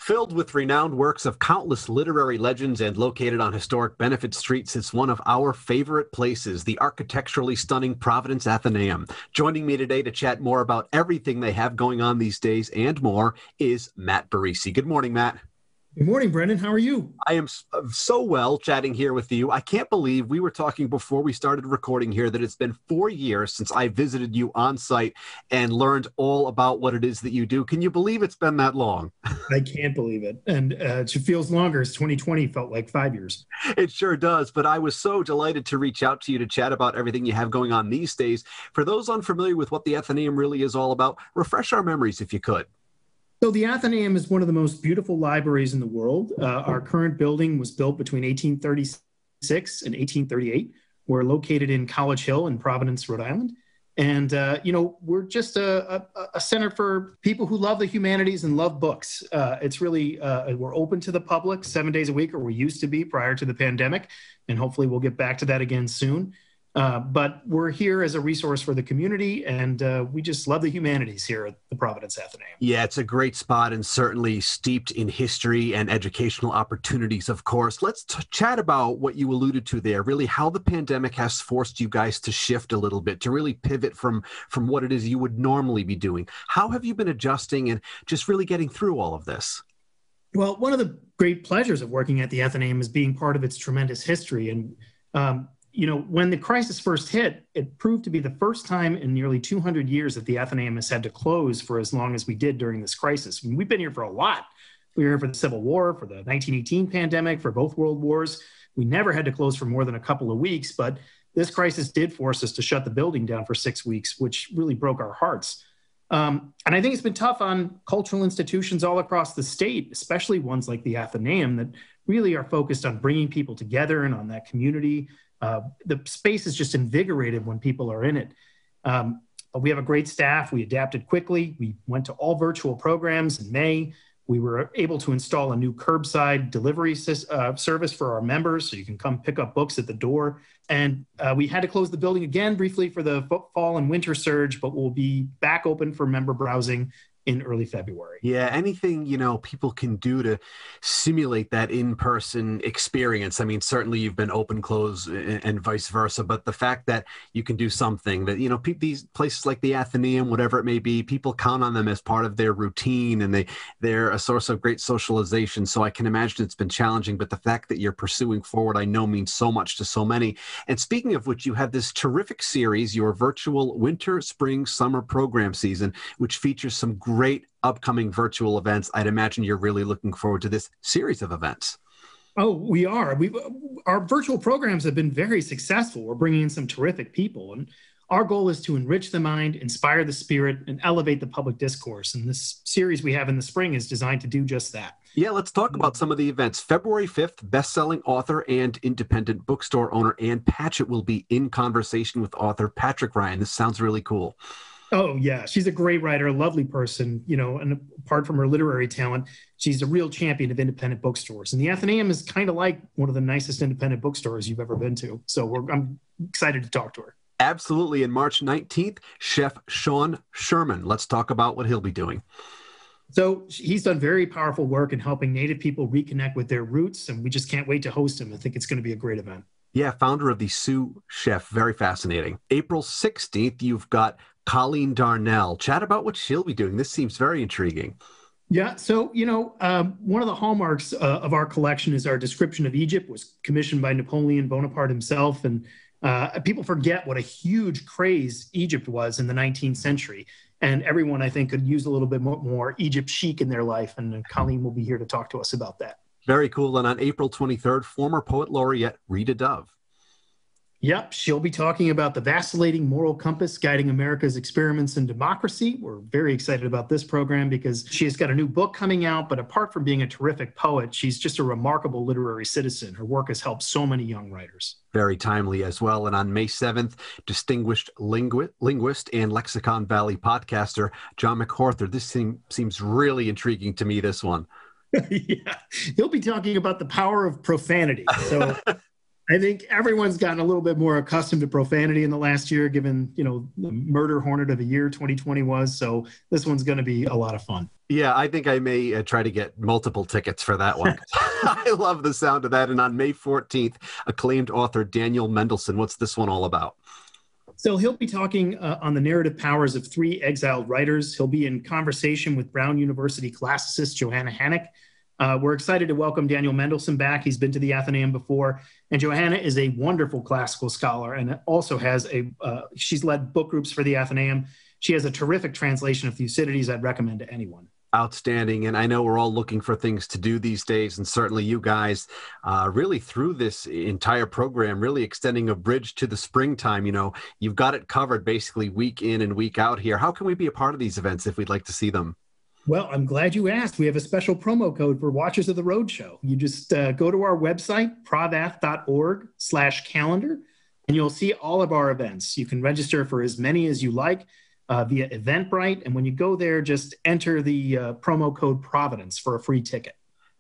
Filled with renowned works of countless literary legends and located on historic Benefit Street sits one of our favorite places, the architecturally stunning Providence Athenaeum. Joining me today to chat more about everything they have going on these days and more is Matt Barisi. Good morning, Matt. Good morning, Brendan. How are you? I am so well chatting here with you. I can't believe we were talking before we started recording here that it's been 4 years since I visited you on site and learned all about what it is that you do. Can you believe it's been that long? I can't believe it. And it feels longer. As 2020 felt like 5 years. It sure does. But I was so delighted to reach out to you to chat about everything you have going on these days. For those unfamiliar with what the Athenaeum really is all about, refresh our memories if you could. So the Athenaeum is one of the most beautiful libraries in the world. Our current building was built between 1836 and 1838. We're located in College Hill in Providence, Rhode Island. And, we're just a center for people who love the humanities and love books. It's really, we're open to the public 7 days a week, or we used to be prior to the pandemic. And hopefully we'll get back to that again soon. But we're here as a resource for the community, and we just love the humanities here at the Providence Athenaeum. Yeah, it's a great spot and certainly steeped in history and educational opportunities, of course. Let's chat about what you alluded to there, really how the pandemic has forced you guys to shift a little bit, to really pivot from what it is you would normally be doing. How have you been adjusting and just really getting through all of this? Well, one of the great pleasures of working at the Athenaeum is being part of its tremendous history. And when the crisis first hit, it proved to be the first time in nearly 200 years that the Athenaeum has had to close for as long as we did during this crisis. I mean, we've been here for a lot. We were here for the Civil War, for the 1918 pandemic, for both world wars. We never had to close for more than a couple of weeks, but this crisis did force us to shut the building down for 6 weeks, which really broke our hearts. And I think it's been tough on cultural institutions all across the state, especially ones like the Athenaeum that really are focused on bringing people together and on that community. The space is just invigorated when people are in it. But we have a great staff. We adapted quickly. We went to all virtual programs in May. We were able to install a new curbside delivery service for our members, so you can come pick up books at the door. And we had to close the building again briefly for the fall and winter surge, but we'll be back open for member browsing in early February. Yeah, anything, people can do to simulate that in-person experience. I mean, certainly you've been open, close, and vice versa, but the fact that you can do something that, these places like the Athenaeum, whatever it may be, people count on them as part of their routine, and they're a source of great socialization. So I can imagine it's been challenging, but the fact that you're pursuing forward, I know means so much to so many. And speaking of which, you have this terrific series, your virtual winter, spring, summer program season, which features some great upcoming virtual events. I'd imagine you're really looking forward to this series of events. Oh, we are. Our virtual programs have been very successful. We're bringing in some terrific people, and our goal is to enrich the mind, inspire the spirit, and elevate the public discourse. And this series we have in the spring is designed to do just that. Yeah, let's talk about some of the events. February 5th, best-selling author and independent bookstore owner Ann Patchett will be in conversation with author Patrick Ryan. This sounds really cool. Oh, yeah. She's a great writer, a lovely person, and apart from her literary talent, she's a real champion of independent bookstores. And the Athenaeum is kind of like one of the nicest independent bookstores you've ever been to. So I'm excited to talk to her. Absolutely. And March 19th, Chef Sean Sherman. Let's talk about what he'll be doing. So he's done very powerful work in helping Native people reconnect with their roots, and we just can't wait to host him. I think it's going to be a great event. Yeah, founder of the Sioux Chef. Very fascinating. April 16th, you've got Colleen Darnell. Chat about what she'll be doing. This seems very intriguing. Yeah. So, one of the hallmarks of our collection is our description of Egypt was commissioned by Napoleon Bonaparte himself. And people forget what a huge craze Egypt was in the 19th century. And everyone, I think, could use a little bit more Egypt chic in their life. And Colleen will be here to talk to us about that. Very cool. And on April 23rd, former poet laureate Rita Dove. Yep, she'll be talking about the vacillating moral compass guiding America's experiments in democracy. We're very excited about this program because she has got a new book coming out, but apart from being a terrific poet, she's just a remarkable literary citizen. Her work has helped so many young writers. Very timely as well. And on May 7th, distinguished linguist and Lexicon Valley podcaster John McArthur. This seems really intriguing to me, this one. Yeah, he'll be talking about the power of profanity. So I think everyone's gotten a little bit more accustomed to profanity in the last year, given, the murder hornet of the year 2020 was. So this one's going to be a lot of fun. Yeah, I think I may try to get multiple tickets for that one. I love the sound of that. And on May 14th, acclaimed author Daniel Mendelsohn. What's this one all about? So he'll be talking on the narrative powers of three exiled writers. He'll be in conversation with Brown University classicist Johanna Hanick. We're excited to welcome Daniel Mendelsohn back. He's been to the Athenaeum before. And Johanna is a wonderful classical scholar and also has she's led book groups for the Athenaeum. She has a terrific translation of Thucydides I'd recommend to anyone. Outstanding. And I know we're all looking for things to do these days. And certainly you guys really through this entire program, really extending a bridge to the springtime. You know, you've got it covered basically week in and week out here. How can we be a part of these events if we'd like to see them? Well, I'm glad you asked. We have a special promo code for Watchers of the Roadshow. You just go to our website, provath.org/calendar, and you'll see all of our events. You can register for as many as you like via Eventbrite. And when you go there, just enter the promo code Providence for a free ticket.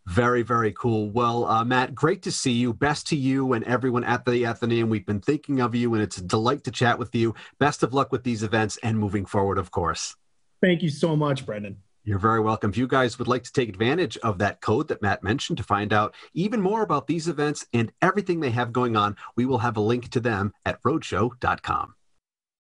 Very, very cool. Well, Matt, great to see you. Best to you and everyone at the Athenaeum. We've been thinking of you, and it's a delight to chat with you. Best of luck with these events and moving forward, of course. Thank you so much, Brendan. You're very welcome. If you guys would like to take advantage of that code that Matt mentioned to find out even more about these events and everything they have going on, we will have a link to them at roadshow.com.